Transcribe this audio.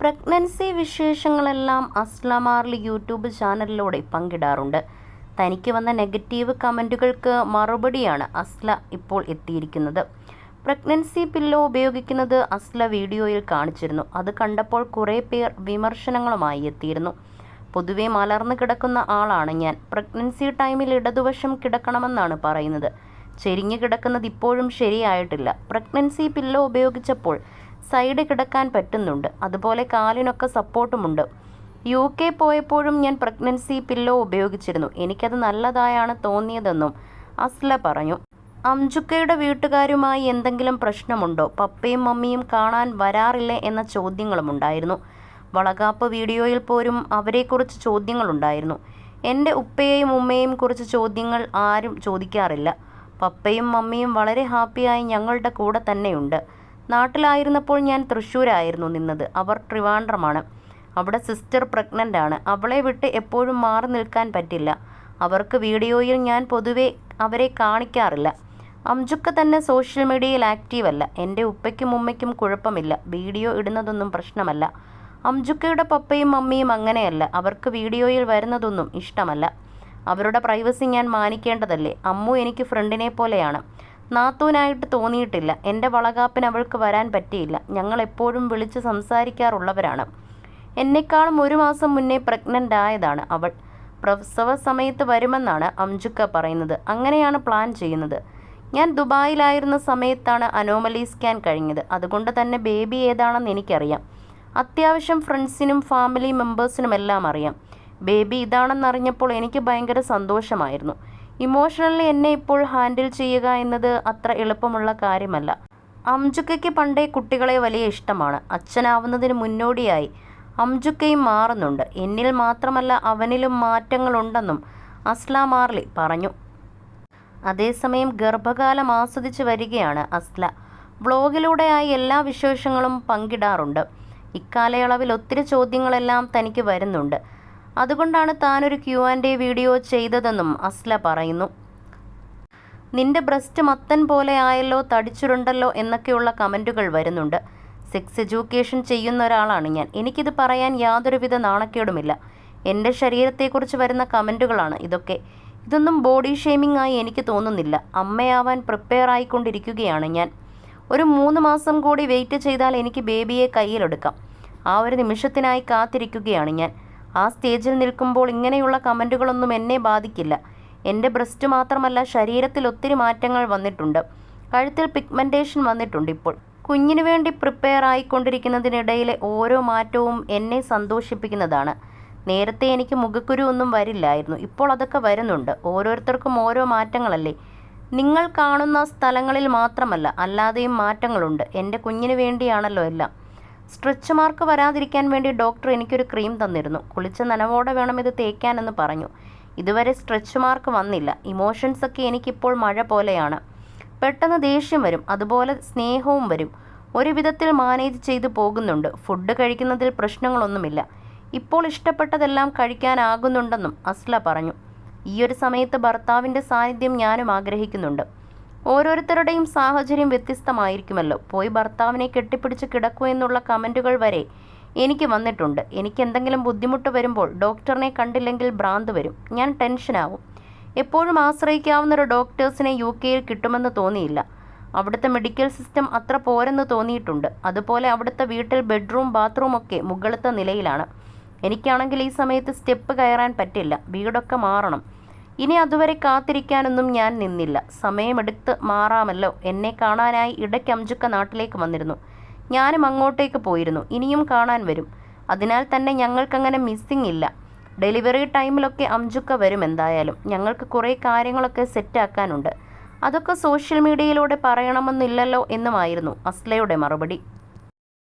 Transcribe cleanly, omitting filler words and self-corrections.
Pregnancy വിശേഷങ്ങളെല്ലാം Asla Marley YouTube ചാനലിലൂടെ പങ്കിടാറുണ്ട്. തനിക്ക് വന്ന നെഗറ്റീവ് കമൻറ്റുകൾക്ക് മറുപടിയാണ് അസ്ല ഇപ്പോൾ എത്തിയിരിക്കുന്നത്. പ്രഗ്നൻസി പില്ലോ ഉപയോഗിക്കുന്നത് അസ്ല വീഡിയോയിൽ കാണിച്ചിരുന്നു. അത് കണ്ടപ്പോൾ കുറേ പേർ വിമർശനങ്ങളുമായി എത്തിയിരുന്നു. പൊതുവെ മലർന്നു കിടക്കുന്ന ആളാണ് ഞാൻ. പ്രഗ്നൻസി ടൈമിൽ ഇടതുവശം കിടക്കണമെന്നാണ് പറയുന്നത്. ചെരിഞ്ഞു കിടക്കുന്നത് ഇപ്പോഴും ശരിയായിട്ടില്ല. പ്രഗ്നൻസി പില്ലോ ഉപയോഗിച്ചപ്പോൾ സൈഡ് കിടക്കാൻ പറ്റുന്നുണ്ട്. അതുപോലെ കാലിനൊക്കെ സപ്പോർട്ടുമുണ്ട്. UK പോയപ്പോഴും ഞാൻ പ്രഗ്നൻസി പില്ലോ ഉപയോഗിച്ചിരുന്നു. എനിക്കത് നല്ലതായാണ് തോന്നിയതെന്നും അസ്ല പറഞ്ഞു. അംജുക്കയുടെ വീട്ടുകാരുമായി എന്തെങ്കിലും പ്രശ്നമുണ്ടോ? പപ്പയും മമ്മിയും കാണാൻ വരാറില്ലേ എന്ന ചോദ്യങ്ങളുമുണ്ടായിരുന്നു. വളകാപ്പ് വീഡിയോയിൽ പോലും അവരെക്കുറിച്ച് ചോദ്യങ്ങളുണ്ടായിരുന്നു. എൻ്റെ ഉപ്പയെയും ഉമ്മയെയും കുറിച്ച് ചോദ്യങ്ങൾ ആരും ചോദിക്കാറില്ല. പപ്പയും മമ്മിയും വളരെ ഹാപ്പിയായി ഞങ്ങളുടെ കൂടെ തന്നെയുണ്ട്. നാട്ടിലായിരുന്നപ്പോൾ ഞാൻ തൃശ്ശൂരായിരുന്നു നിന്നത്. അവർ ട്രിവാൻഡ്രമാണ്. അവിടെ സിസ്റ്റർ പ്രഗ്നൻ്റ് ആണ്. അവളെ വിട്ട് എപ്പോഴും മാറി നിൽക്കാൻ പറ്റില്ല. അവർക്ക് വീഡിയോയിൽ ഞാൻ പൊതുവെ അവരെ കാണിക്കാറില്ല. അംജുക്ക തന്നെ സോഷ്യൽ മീഡിയയിൽ ആക്റ്റീവ് അല്ല. എൻ്റെ ഉപ്പയ്ക്കും ഉമ്മയ്ക്കും കുഴപ്പമില്ല. വീഡിയോ ഇടുന്നതൊന്നും പ്രശ്നമല്ല. അംജുക്കയുടെ പപ്പയും മമ്മിയും അങ്ങനെയല്ല. അവർക്ക് വീഡിയോയിൽ വരുന്നതൊന്നും ഇഷ്ടമല്ല. അവരുടെ പ്രൈവസി ഞാൻ മാനിക്കേണ്ടതല്ലേ. അമ്മു എനിക്ക് ഫ്രണ്ടിനെ പോലെയാണ്. നാത്തൂനായിട്ട് തോന്നിയിട്ടില്ല. എൻ്റെ വളകാപ്പിന് അവൾക്ക് വരാൻ പറ്റിയില്ല. ഞങ്ങൾ എപ്പോഴും വിളിച്ച് സംസാരിക്കാറുള്ളവരാണ്. എന്നെക്കാളും 1 മാസം മുന്നേ പ്രഗ്നൻ്റ് ആയതാണ് അവൾ. പ്രസവ സമയത്ത് വരുമെന്നാണ് അംജുക്ക പറയുന്നത്. അങ്ങനെയാണ് പ്ലാൻ ചെയ്യുന്നത്. ഞാൻ ദുബായിലായിരുന്ന സമയത്താണ് അനോമലി സ്കാൻ കഴിഞ്ഞത്. അതുകൊണ്ട് തന്നെ ബേബി ഏതാണെന്ന് എനിക്കറിയാം. അത്യാവശ്യം ഫ്രണ്ട്സിനും ഫാമിലി മെമ്പേഴ്സിനുമെല്ലാം അറിയാം. ബേബി ഇതാണെന്നറിഞ്ഞപ്പോൾ എനിക്ക് ഭയങ്കര സന്തോഷമായിരുന്നു. ഇമോഷണലി എന്നെ ഇപ്പോൾ ഹാൻഡിൽ ചെയ്യുക എന്നത് അത്ര എളുപ്പമുള്ള കാര്യമല്ല. അംജുക്കയ്ക്ക് പണ്ടേ കുട്ടികളെ വലിയ ഇഷ്ടമാണ്. അച്ഛനാവുന്നതിന് മുന്നോടിയായി അംജുക്കയും മാറുന്നുണ്ട്. എന്നിൽ മാത്രമല്ല അവനിലും മാറ്റങ്ങളുണ്ടെന്നും അസ്ല മാർലി പറഞ്ഞു. അതേസമയം ഗർഭകാലം ആസ്വദിച്ച് വരികയാണ് അസ്ല. വ്ളോഗിലൂടെയായി എല്ലാ വിശേഷങ്ങളും പങ്കിടാറുണ്ട്. ഇക്കാലയളവിൽ ഒത്തിരി ചോദ്യങ്ങളെല്ലാം തനിക്ക് വരുന്നുണ്ട്. അതുകൊണ്ടാണ് താനൊരു Q&A വീഡിയോ ചെയ്തതെന്നും അസ്ല പറയുന്നു. നിന്റെ ബ്രസ്റ്റ് മത്തൻ പോലെ ആയല്ലോ, തടിച്ചുരുണ്ടല്ലോ എന്നൊക്കെയുള്ള കമൻറ്റുകൾ വരുന്നുണ്ട്. സെക്സ് എഡ്യൂക്കേഷൻ ചെയ്യുന്ന ഒരാളാണ് ഞാൻ. എനിക്കിത് പറയാൻ യാതൊരുവിധ നാണക്കേടുമില്ല. എൻ്റെ ശരീരത്തെക്കുറിച്ച് വരുന്ന കമൻറ്റുകളാണ് ഇതൊക്കെ. ഇതൊന്നും ബോഡി ഷെയ്മിംഗ് ആയി എനിക്ക് തോന്നുന്നില്ല. അമ്മയാവാൻ പ്രിപ്പയർ ആയിക്കൊണ്ടിരിക്കുകയാണ് ഞാൻ. ഒരു 3 മാസം കൂടി വെയിറ്റ് ചെയ്താൽ എനിക്ക് ബേബിയെ കയ്യിലെടുക്കാം. ആ ഒരു നിമിഷത്തിനായി കാത്തിരിക്കുകയാണ് ഞാൻ. ആ സ്റ്റേജിൽ നിൽക്കുമ്പോൾ ഇങ്ങനെയുള്ള കമൻറ്റുകളൊന്നും എന്നെ ബാധിക്കില്ല. എൻ്റെ ബ്രസ്റ്റ് മാത്രമല്ല, ശരീരത്തിൽ ഒത്തിരി മാറ്റങ്ങൾ വന്നിട്ടുണ്ട്. കഴുത്തിൽ പിഗ്മെൻറ്റേഷൻ വന്നിട്ടുണ്ട്. ഇപ്പോൾ കുഞ്ഞിനു വേണ്ടി പ്രിപ്പയർ ആയിക്കൊണ്ടിരിക്കുന്നതിനിടയിലെ ഓരോ മാറ്റവും എന്നെ സന്തോഷിപ്പിക്കുന്നതാണ്. നേരത്തെ എനിക്ക് മുഖക്കുരു ഒന്നും വരില്ലായിരുന്നു. ഇപ്പോൾ അതൊക്കെ വരുന്നുണ്ട്. ഓരോരുത്തർക്കും ഓരോ മാറ്റങ്ങളല്ലേ. നിങ്ങൾ കാണുന്ന സ്ഥലങ്ങളിൽ മാത്രമല്ല, അല്ലാതെയും മാറ്റങ്ങളുണ്ട്. എൻ്റെ കുഞ്ഞിന് വേണ്ടിയാണല്ലോ എല്ലാം. സ്ട്രെച്ച് മാർക്ക് വരാതിരിക്കാൻ വേണ്ടി ഡോക്ടർ എനിക്കൊരു ക്രീം തന്നിരുന്നു. കുളിച്ച നനവോടെ വേണം ഇത് തേക്കാനെന്ന് പറഞ്ഞു. ഇതുവരെ സ്ട്രെച്ച് മാർക്ക് വന്നില്ല. ഇമോഷൻസൊക്കെ എനിക്കിപ്പോൾ മഴ പോലെയാണ്. പെട്ടെന്ന് ദേഷ്യം വരും, അതുപോലെ സ്നേഹവും വരും. ഒരു വിധത്തിൽ മാനേജ് ചെയ്തു പോകുന്നുണ്ട്. ഫുഡ് കഴിക്കുന്നതിൽ പ്രശ്നങ്ങളൊന്നുമില്ല. ഇപ്പോൾ ഇഷ്ടപ്പെട്ടതെല്ലാം കഴിക്കാനാകുന്നുണ്ടെന്നും അസ്ല പറഞ്ഞു. ഈ ഒരു സമയത്ത് ഭർത്താവിൻ്റെ സാന്നിധ്യം ഞാനും ആഗ്രഹിക്കുന്നുണ്ട്. ഓരോരുത്തരുടെയും സാഹചര്യം വ്യത്യസ്തമായിരിക്കുമല്ലോ. പോയി ഭർത്താവിനെ കെട്ടിപ്പിടിച്ച് കിടക്കൂ എന്നുള്ള കമൻറ്റുകൾ വരെ എനിക്ക് വന്നിട്ടുണ്ട്. എനിക്ക് എന്തെങ്കിലും ബുദ്ധിമുട്ട് വരുമ്പോൾ ഡോക്ടറിനെ കണ്ടില്ലെങ്കിൽ ഭ്രാന്ത് വരും. ഞാൻ ടെൻഷനാവും. എപ്പോഴും ആശ്രയിക്കാവുന്നൊരു ഡോക്ടേഴ്സിനെ UK കിട്ടുമെന്ന് തോന്നിയില്ല. അവിടുത്തെ മെഡിക്കൽ സിസ്റ്റം അത്ര പോരെന്ന് തോന്നിയിട്ടുണ്ട്. അതുപോലെ അവിടുത്തെ വീട്ടിൽ ബെഡ്റൂം ബാത്റൂം ഒക്കെ മുകളിലത്തെ നിലയിലാണ്. എനിക്കാണെങ്കിൽ ഈ സമയത്ത് സ്റ്റെപ്പ് കയറാൻ പറ്റില്ല. വീടൊക്കെ മാറണം. ഇനി അതുവരെ കാത്തിരിക്കാനൊന്നും ഞാൻ നിന്നില്ല. സമയമെടുത്ത് മാറാമല്ലോ. എന്നെ കാണാനായി ഇടയ്ക്ക് അംജുക്ക നാട്ടിലേക്ക് വന്നിരുന്നു. ഞാനും അങ്ങോട്ടേക്ക് പോയിരുന്നു. ഇനിയും കാണാൻ വരും. അതിനാൽ തന്നെ ഞങ്ങൾക്കങ്ങനെ മിസ്സിങ് ഇല്ല. ഡെലിവറി ടൈമിലൊക്കെ അംജുക്ക വരും എന്തായാലും. ഞങ്ങൾക്ക് കുറേ കാര്യങ്ങളൊക്കെ സെറ്റാക്കാനുണ്ട്. അതൊക്കെ സോഷ്യൽ മീഡിയയിലൂടെ പറയണമെന്നില്ലല്ലോ എന്നുമായിരുന്നു അസ്ലയുടെ മറുപടി.